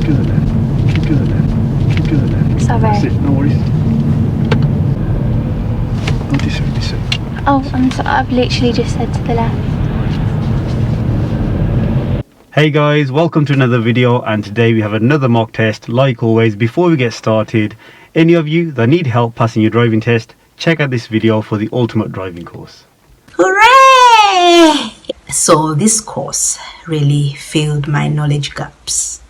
to the left, keep to the left, keep to the left. Sorry. That's it, no worries. Go this way, this way. Oh, I'm sorry, I've literally just said to the left. Hey guys, welcome to another video, and today we have another mock test. Like always, before we get started, any of you that need help passing your driving test, check out this video for the ultimate driving course. Hooray! So this course really filled my knowledge gaps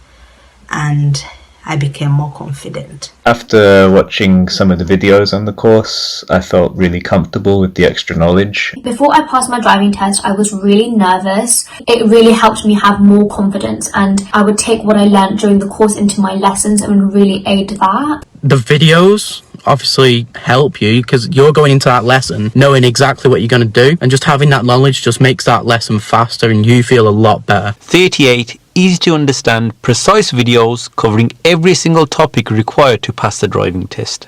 and I became more confident. After watching some of the videos on the course, I felt really comfortable with the extra knowledge. Before I passed my driving test, I was really nervous. It really helped me have more confidence, and I would take what I learned during the course into my lessons and really aid that. The videos obviously help you because you're going into that lesson knowing exactly what you're going to do, and just having that knowledge just makes that lesson faster and you feel a lot better. 38 easy to understand, precise videos covering every single topic required to pass the driving test.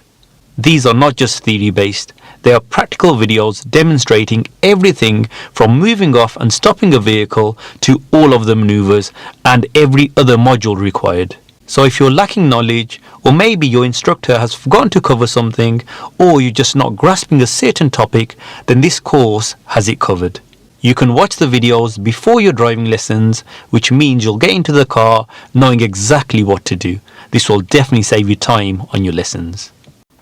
These are not just theory based, they are practical videos demonstrating everything from moving off and stopping a vehicle to all of the maneuvers and every other module required. So if you're lacking knowledge, or maybe your instructor has forgotten to cover something, or you're just not grasping a certain topic, then this course has it covered. You can watch the videos before your driving lessons, which means you'll get into the car knowing exactly what to do. This will definitely save you time on your lessons.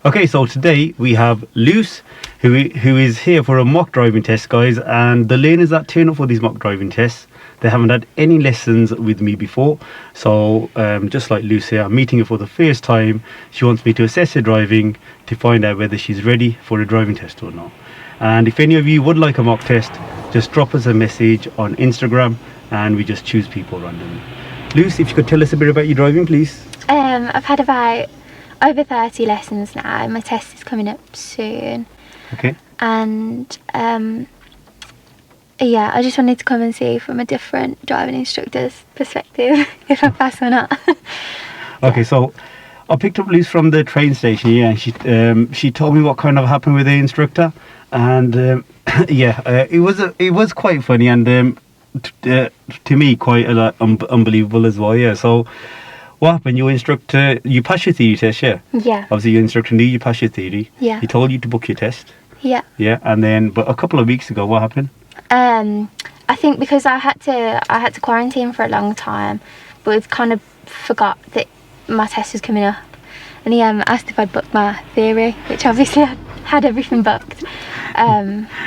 Okay, so today we have Luce, who is here for a mock driving test, guys, and the learners that turn up for these mock driving tests, they haven't had any lessons with me before. So just like Luce here, I'm meeting her for the first time. She wants me to assess her driving to find out whether she's ready for a driving test or not. And if any of you would like a mock test, just drop us a message on Instagram and we just choose people randomly. Luce, if you could tell us a bit about your driving, please. I've had about over 30 lessons now. My test is coming up soon. Okay. And yeah, I just wanted to come and see from a different driving instructor's perspective if I pass or not. Okay, so I picked up Luce from the train station here, and she told me what kind of happened with the instructor, and yeah, it was quite funny, and to me quite unbelievable as well. Yeah. So what happened? Your instructor, you passed your theory test, yeah? Yeah. Obviously, your instructor knew you passed your theory. Yeah. He told you to book your test. Yeah. Yeah, and then but a couple of weeks ago, what happened? I think because I had to quarantine for a long time, but we've kind of forgot that my test was coming up, and he asked if I'd booked my theory, which obviously I had everything booked.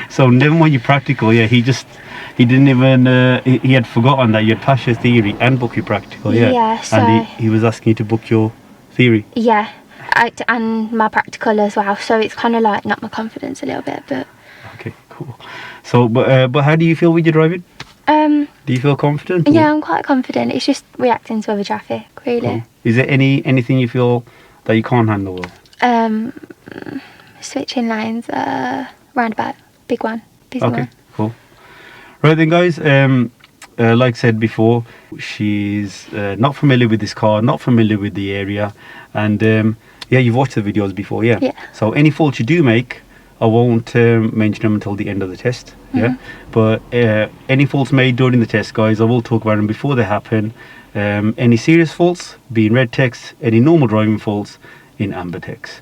So never mind your practical. Yeah, he didn't even he had forgotten that you had passed your theory and booked your practical. Yeah. Yeah. So and he was asking you to book your theory. Yeah, and my practical as well. So it's kind of like knocked my confidence a little bit, but. Okay, cool. So, but how do you feel with your driving? Do you feel confident? Or? Yeah, I'm quite confident. It's just reacting to other traffic, really. Cool. Is there anything you feel that you can't handle? Switching lanes, roundabout, big one, busy one. Okay, cool. Right then, guys. Like I said before, she's not familiar with this car, not familiar with the area, and yeah, you've watched the videos before, yeah. Yeah. So any faults you do make, I won't mention them until the end of the test. Yeah. But any faults made during the test, guys, I will talk about them before they happen. Any serious faults be in red text, any normal driving faults in amber text.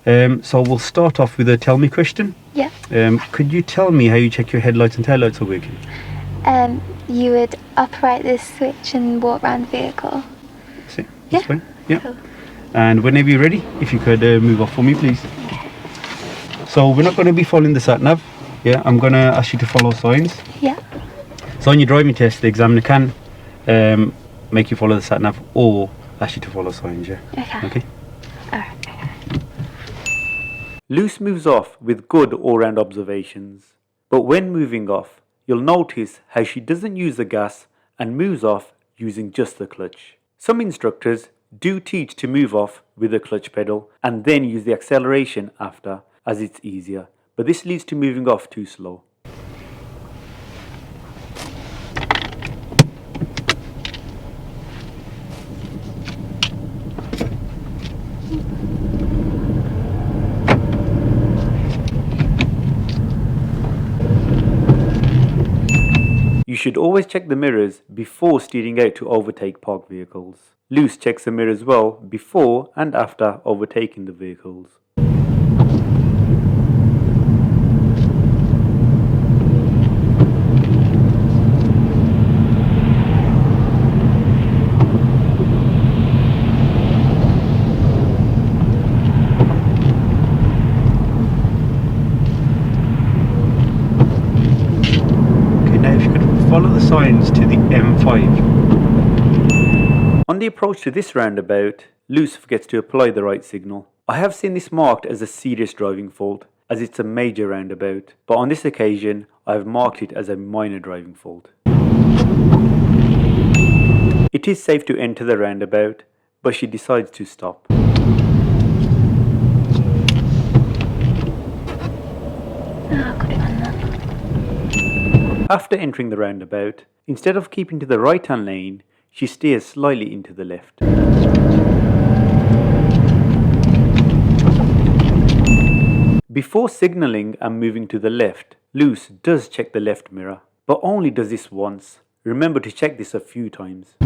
So we'll start off with a tell me question. Yeah. Could you tell me how you check your headlights and taillights are working? You would operate this switch and walk around the vehicle. See, that's fine. Yeah. Cool. And whenever you're ready, if you could move off for me, please. So we're not going to be following the sat nav. Yeah, I'm going to ask you to follow signs. Yeah. So on your driving test, the examiner can make you follow the sat nav or ask you to follow signs. Yeah. Okay. Alright. Luce moves off with good all-round observations, but when moving off, you'll notice how she doesn't use the gas and moves off using just the clutch. Some instructors do teach to move off with the clutch pedal and then use the acceleration after, as it's easier, but this leads to moving off too slow. You should always check the mirrors before steering out to overtake parked vehicles. Luce checks the mirrors well before and after overtaking the vehicles. Follow the signs to the M5. On the approach to this roundabout, Luce forgets to apply the right signal. I have seen this marked as a serious driving fault, as it's a major roundabout, but on this occasion I have marked it as a minor driving fault. It is safe to enter the roundabout, but she decides to stop. After entering the roundabout, instead of keeping to the right-hand lane, she steers slightly into the left. Before signalling and moving to the left, Luce does check the left mirror, but only does this once. Remember to check this a few times.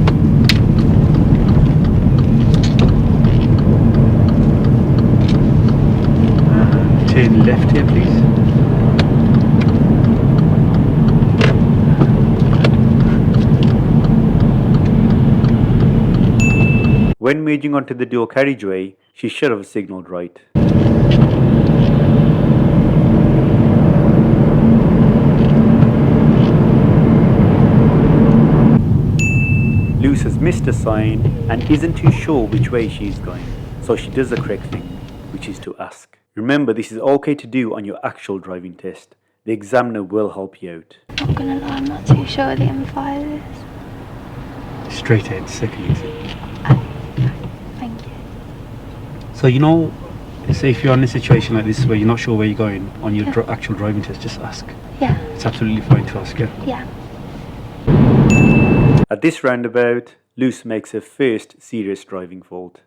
Turn left here, please. When merging onto the dual carriageway, she should have signalled right. Luce has missed a sign and isn't too sure which way she's going, so she does the correct thing, which is to ask. Remember, this is okay to do on your actual driving test. The examiner will help you out. I'm not gonna lie, I'm not too sure what the M5 is. Straight ahead, second exit. Thank you. So you know, say if you're in a situation like this where you're not sure where you're going on your actual driving test, just ask. Yeah. It's absolutely fine to ask, yeah? Yeah. At this roundabout, Luce makes her first serious driving fault.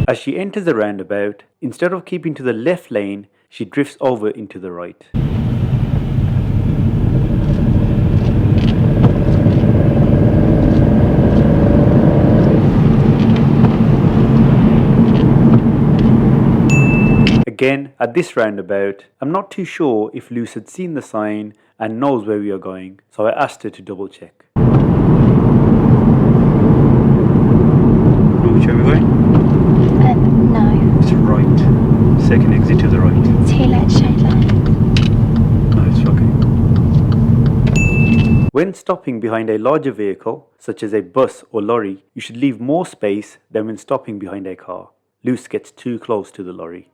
As she enters the roundabout, instead of keeping to the left lane, she drifts over into the right. Again, at this roundabout, I'm not too sure if Luce had seen the sign and knows where we are going, so I asked her to double check. Know which way we're going? No. It's right. Second exit to the right. Too late to change lane. No, it's okay. When stopping behind a larger vehicle, such as a bus or lorry, you should leave more space than when stopping behind a car. Luce gets too close to the lorry.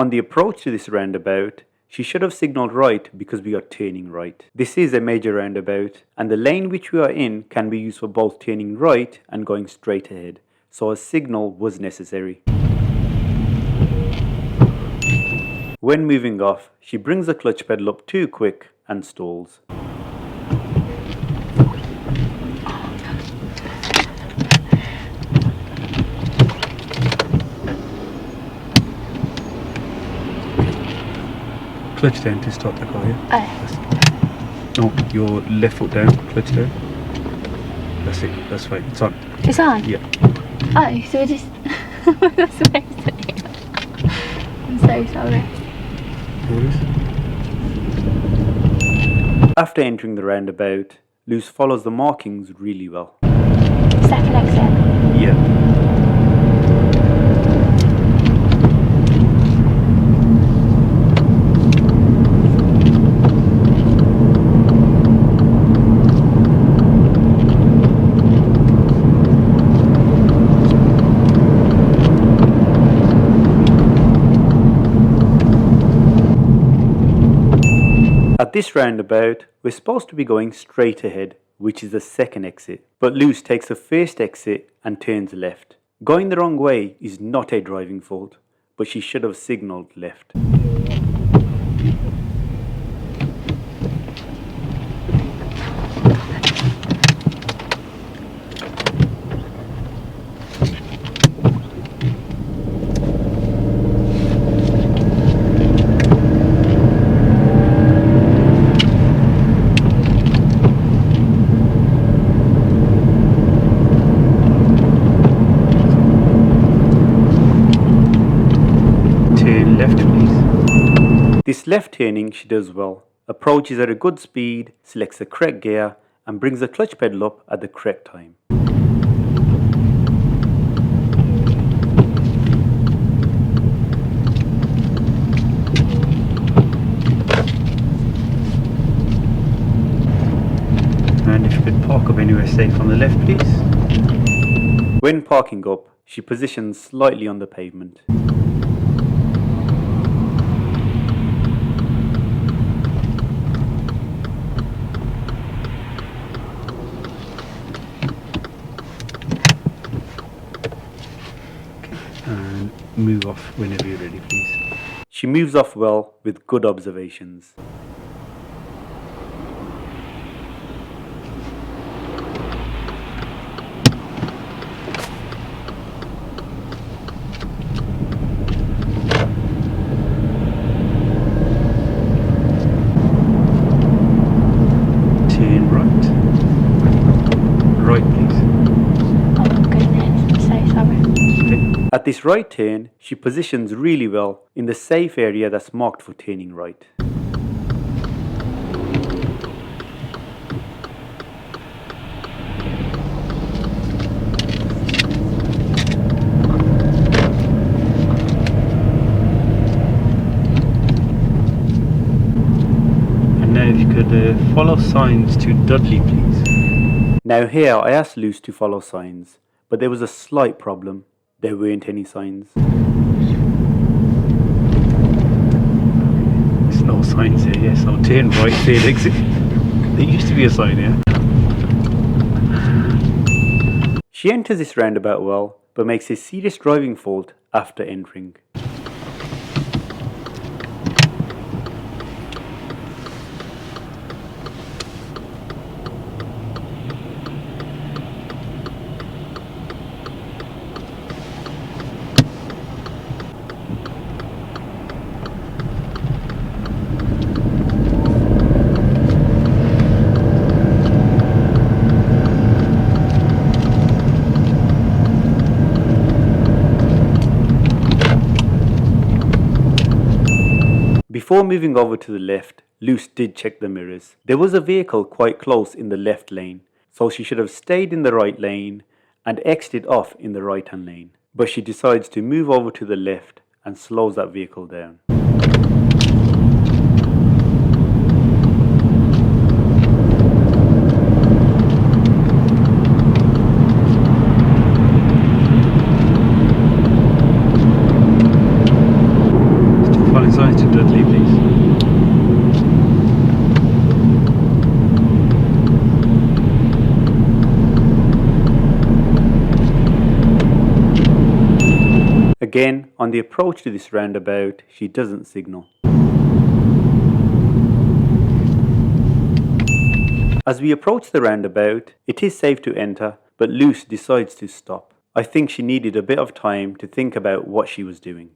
On the approach to this roundabout, she should have signalled right because we are turning right. This is a major roundabout, and the lane which we are in can be used for both turning right and going straight ahead, so a signal was necessary. When moving off, she brings the clutch pedal up too quick and stalls. Clutch down to start the car, yeah? Oh. No, your left foot down, clutch down. That's it, that's fine, it's on. It's on? Yeah. Oh, so we're just... That's amazing. I'm so sorry. After entering the roundabout, Luce follows the markings really well. Second exit? Yeah. At this roundabout, we're supposed to be going straight ahead, which is the second exit. But Luce takes the first exit and turns left. Going the wrong way is not a driving fault, but she should have signalled left. This left turning she does well, approaches at a good speed, selects the correct gear and brings the clutch pedal up at the correct time. And if you could park up anywhere safe on the left, please. When parking up, she positions slightly on the pavement. And move off whenever you're ready, please. She moves off well with good observations. Turn right. Right, please. Oh goodness, I'm so sorry. At this right turn, she positions really well in the safe area that's marked for turning right. And now if you could follow signs to Dudley, please. Now here I asked Luce to follow signs, but there was a slight problem. There weren't any signs. There's no signs here, yes, so turn right, third exit. There used to be a sign here. She enters this roundabout well, but makes a serious driving fault after entering. Before moving over to the left, Luce did check the mirrors. There was a vehicle quite close in the left lane, so she should have stayed in the right lane and exited off in the right hand lane. But she decides to move over to the left and slows that vehicle down. Following signs to Dudley, please. Again, on the approach to this roundabout, she doesn't signal. As we approach the roundabout, it is safe to enter, but Luce decides to stop. I think she needed a bit of time to think about what she was doing.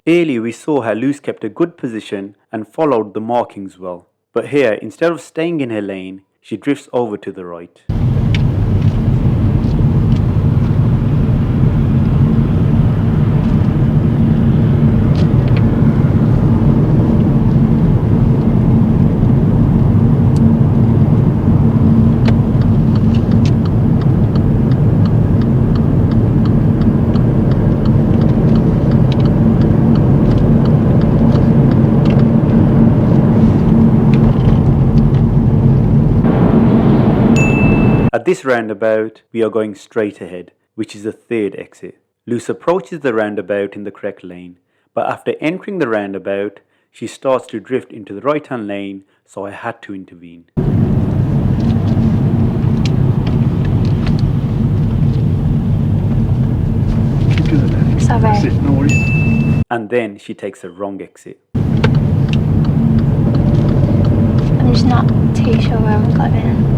Earlier we saw how Luce kept a good position and followed the markings well, but here instead of staying in her lane, she drifts over to the right. At this roundabout, we are going straight ahead, which is the third exit. Luce approaches the roundabout in the correct lane, but after entering the roundabout, she starts to drift into the right-hand lane, so I had to intervene. Sorry. That's it, no worries. And then she takes a wrong exit. I'm just not too sure where I'm going.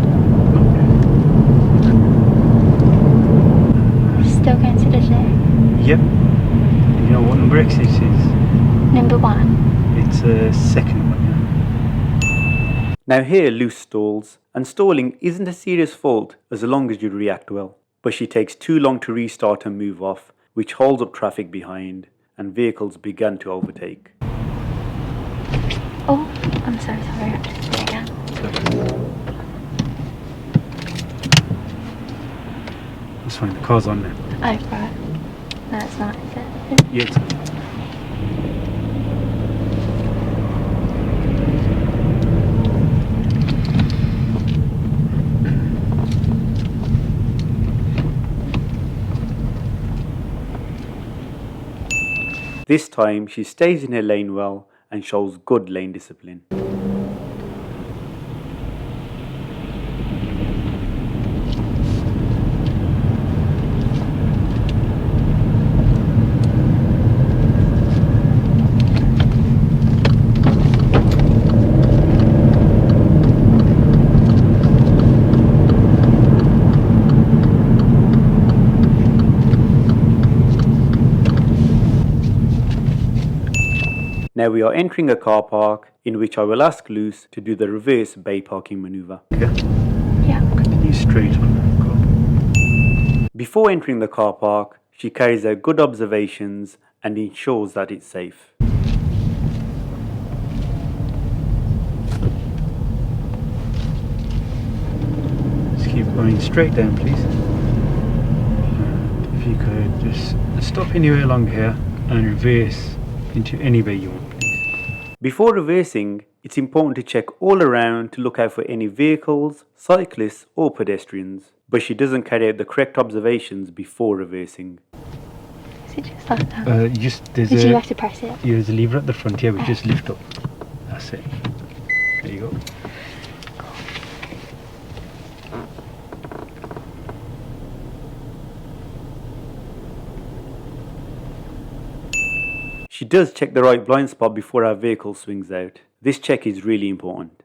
Still going to Dudley? Yep. You know what number exit it is? Number 1. It's a second one, yeah. Now here Luce stalls, and stalling isn't a serious fault as long as you react well. But she takes too long to restart and move off, which holds up traffic behind, and vehicles began to overtake. Oh, I'm so sorry. I have to do it again. That's fine, the car's on now. Oh, right. No, it's not, is it? Yeah, it's on. This time she stays in her lane well and shows good lane discipline. Now we are entering a car park in which I will ask Luce to do the reverse bay parking maneuver. Okay. Yeah. Continue straight on. Before entering the car park, she carries out good observations and ensures that it's safe. Just keep going straight down, please. And if you could just stop anywhere along here and reverse into any way you want, please. Before reversing, it's important to check all around to look out for any vehicles, cyclists or pedestrians, but she doesn't carry out the correct observations before reversing. Is it just like that? There's Did you have to press it? Yeah, there's a lever at the front here, we just lift up. That's it. There you go. She does check the right blind spot before our vehicle swings out. This check is really important.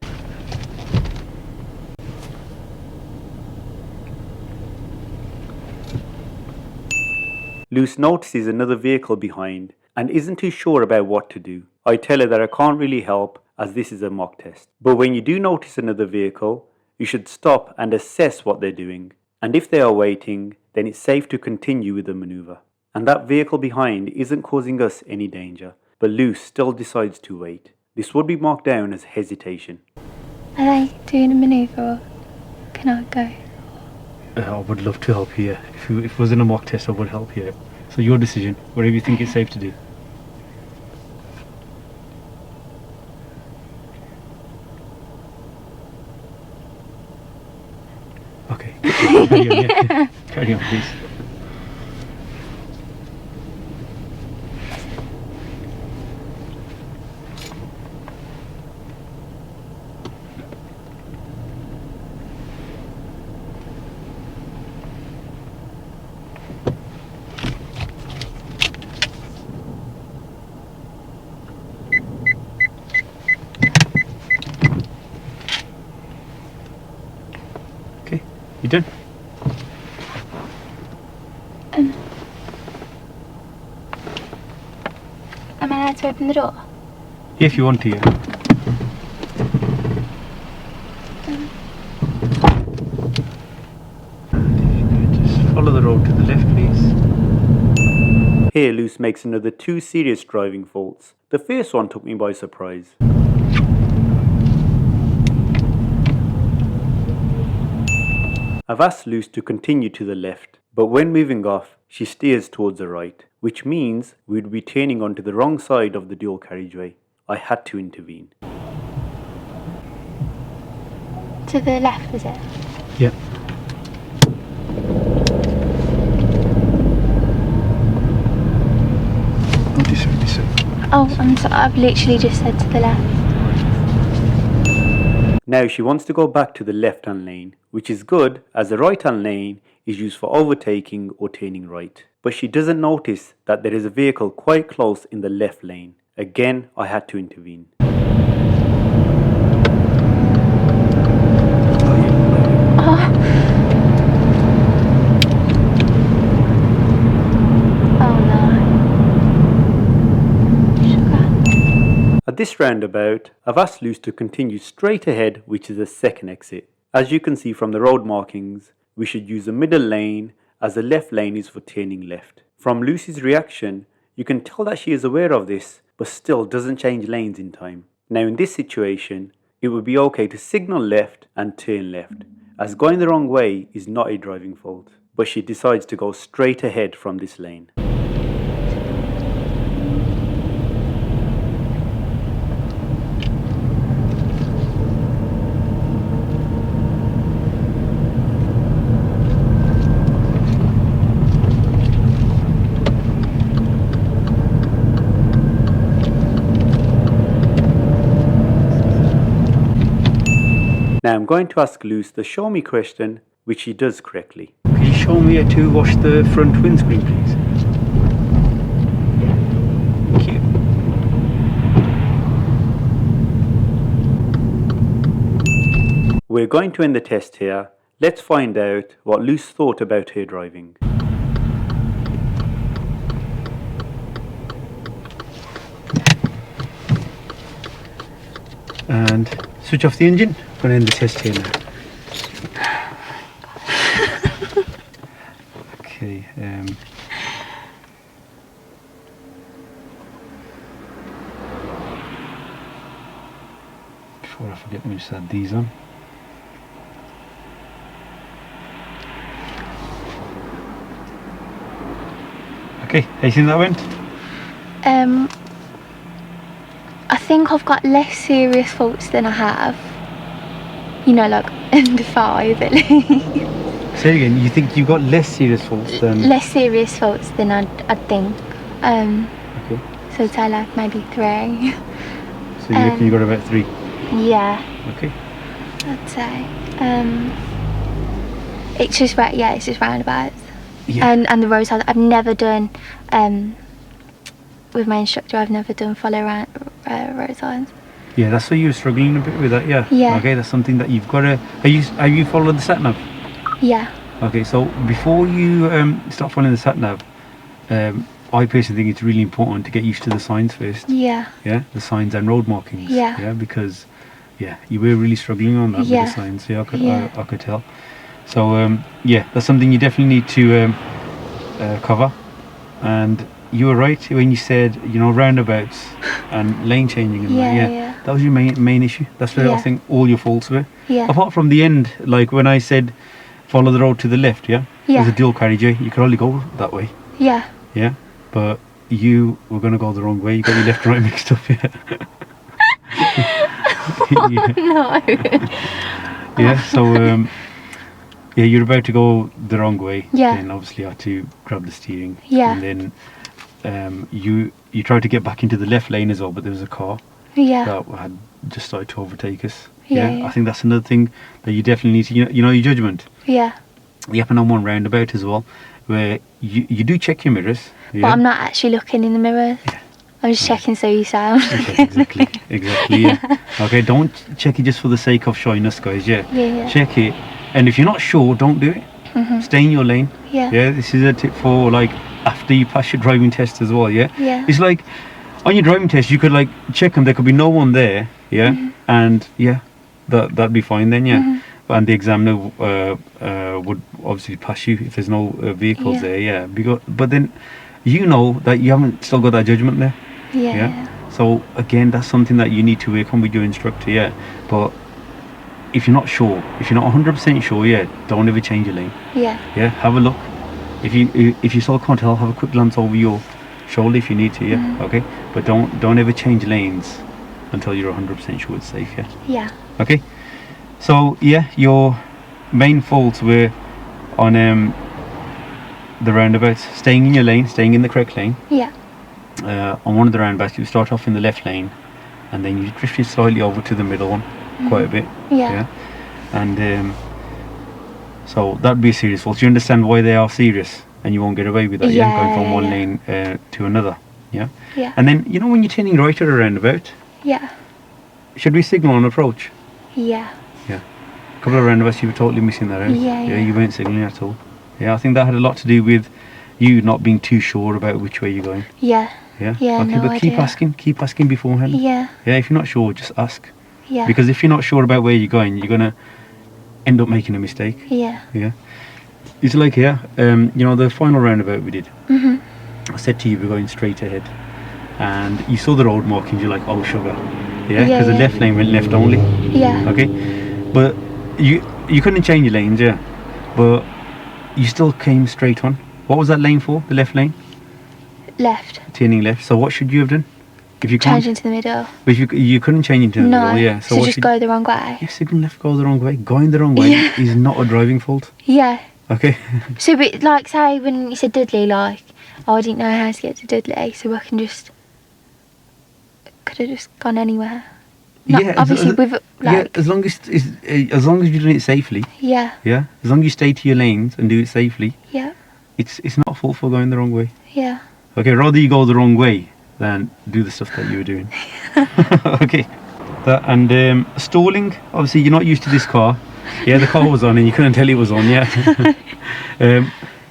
Luce notices another vehicle behind and isn't too sure about what to do. I tell her that I can't really help as this is a mock test. But when you do notice another vehicle, you should stop and assess what they're doing. And if they are waiting, then it's safe to continue with the maneuver. And that vehicle behind isn't causing us any danger, but Luce still decides to wait. This would be marked down as hesitation. Are they doing a manoeuvre or can I go? I would love to help here. If it wasn't a mock test, I would help here. So your decision, whatever you think is safe to do. Okay. Carry on, yeah. Carry on, please. Okay, you done? Am I allowed to open the door? If you want to, yeah. Just follow the road to the left, please. Here Luce makes another 2 serious driving faults. The first one took me by surprise. I've asked Luce to continue to the left, but when moving off, she steers towards the right, which means we'd be turning onto the wrong side of the dual carriageway. I had to intervene. To the left, is it? Yeah. This way. Oh, I'm sorry. I've literally just said to the left. Now she wants to go back to the left-hand lane, which is good as the right-hand lane is used for overtaking or turning right. But she doesn't notice that there is a vehicle quite close in the left lane. Again, I had to intervene. Oh no. Sugar. At this roundabout, I've asked Luce to continue straight ahead, which is the second exit. As you can see from the road markings, we should use the middle lane as the left lane is for turning left. From Lucy's reaction, you can tell that she is aware of this, but still doesn't change lanes in time. Now in this situation, it would be okay to signal left and turn left, as going the wrong way is not a driving fault. But she decides to go straight ahead from this lane. Now I'm going to ask Luce the show me question, which she does correctly. Can you show me how to wash the front windscreen, please? Thank you. We're going to end the test here. Let's find out what Luce thought about her driving. And switch off the engine. I'm going to end the test here now. Okay. Before I forget, let me just add these on. Okay, how do you think that went? I think I've got less serious faults than I have. You know, like under 5 at least. Say it again, you think you've got less serious faults than... Less serious faults than I'd think. Okay. So I'd say like maybe 3. So you reckon you got about 3? Yeah, Okay. I'd say. It's just it's just roundabouts. Yeah. And the road signs. I've never done with my instructor. I've never done follow road signs. Yeah, that's why you were struggling a bit with that, yeah? Yeah. Okay, that's something that you've got to... Have you followed the sat-nav? Yeah. Okay, so before you start following the sat-nav, I personally think it's really important to get used to the signs first. Yeah. Yeah, the signs and road markings. Yeah. Yeah, because, yeah, you were really struggling on that Yeah. with the signs. Yeah, Yeah. I could tell. So, yeah, that's something you definitely need to cover. And you were right when you said, roundabouts and lane changing and that. Yeah. That was your main issue. That's where I Yeah. think all your faults were. Yeah. Apart from the end, like when I said follow the road to the left, yeah? Yeah. There's a dual carriageway. You could only go that way. Yeah. Yeah. But you were going to go the wrong way. You got your left and right mixed up, yeah. Yeah. No. Yeah, so yeah, you're about to go the wrong way. Yeah. And obviously I had to grab the steering. Yeah. And then you tried to get back into the left lane as well, but there was a car Yeah. that had just started to overtake us. Yeah. I think that's another thing that you definitely need to, you know your judgment. Yeah. You happen on one roundabout as well, where you do check your mirrors. Yeah. But I'm not actually looking in the mirror. I'm just checking so you sound. Okay, exactly, yeah. Okay, don't check it just for the sake of showing us, guys, yeah. Yeah. Check it, and if you're not sure, don't do it. Stay in your lane. Yeah. Yeah, this is a tip for like after you pass your driving test as well, yeah. Yeah. It's like on your driving test, you could like check them. There could be no one there, yeah, and yeah, that'd be fine then, yeah. And the examiner would obviously pass you if there's no vehicles Yeah. there, yeah. But then you know that you haven't still got that judgment there. Yeah. So again, that's something that you need to work on with your instructor, yeah. But if you're not sure, if you're not 100% sure, yeah, don't ever change your lane. Yeah. Yeah, have a look. If you still can't tell, have a quick glance over your shoulder if you need to, yeah. Okay, but don't ever change lanes until you're 100% sure it's safe, yeah. Yeah. Okay. So yeah, your main faults were on the roundabouts, staying in your lane, staying in the correct lane. Yeah. On one of the roundabouts, you start off in the left lane, and then you drifted slightly over to the middle one, quite a bit. Yeah. And so that'd be a serious fault. You understand why they are serious, and you won't get away with that. Yeah, Going from one yeah. lane to another. Yeah. Yeah. And then when you're turning right at a roundabout, Yeah. should we signal on approach? Yeah. Yeah. A couple of roundabouts, you were totally missing that out. Yeah, yeah. You weren't signalling at all. Yeah, I think that had a lot to do with you not being too sure about which way you're going. Yeah. Yeah. Yeah, Okay, no but keep idea. asking beforehand. Yeah. Yeah, if you're not sure, just ask. Yeah. Because if you're not sure about where you're going, you're gonna end up making a mistake. Yeah. Yeah. It's like here, you know, the final roundabout we did. Mhm. I said to you, we're going straight ahead, and you saw the road markings. You're like, oh sugar, yeah, because the Yeah. left lane went left only. Yeah. Okay, but you couldn't change your lanes, yeah, but you still came straight on. What was that lane for? The left lane, Left. turning left. So what should you have done? If you can't, Change into the middle. if you couldn't change into the No. middle, yeah. So So what just should, go the wrong way. yeah, signal left, go the wrong way. Going the wrong way Yeah. is not a driving fault. Yeah. Okay. So, but like, say when you said Dudley, like, oh, I didn't know how to get to Dudley, so I could have just gone anywhere. No, yeah, obviously with yeah, like, as long as you're doing it safely. yeah, Yeah, as long as you stay to your lanes and do it safely, yeah, it's not a fault for going the wrong way. yeah, Okay, rather you go the wrong way than do the stuff that you were doing. Okay, that and stalling. Obviously, you're not used to this car. Yeah, the car was on and you couldn't tell it was on. Yeah,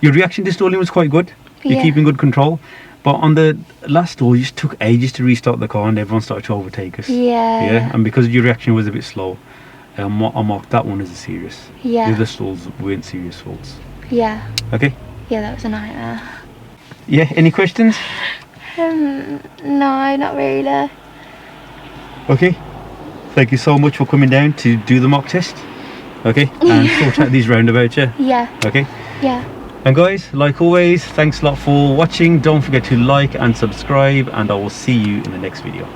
your reaction to stalling was quite good. You're Yeah. keeping good control. But on the last stall, you just took ages to restart the car and everyone started to overtake us. yeah, Yeah, and because your reaction was a bit slow, I marked that one as a serious. Yeah. The other stalls weren't serious faults. yeah, Okay. yeah. That was a nightmare. Yeah. Any questions? No, not really. Okay. Thank you so much for coming down to do the mock test. Okay. And sort out these roundabouts. Yeah. Yeah, Okay. yeah. And guys, like always, thanks a lot for watching. Don't forget to like and subscribe, and I will see you in the next video.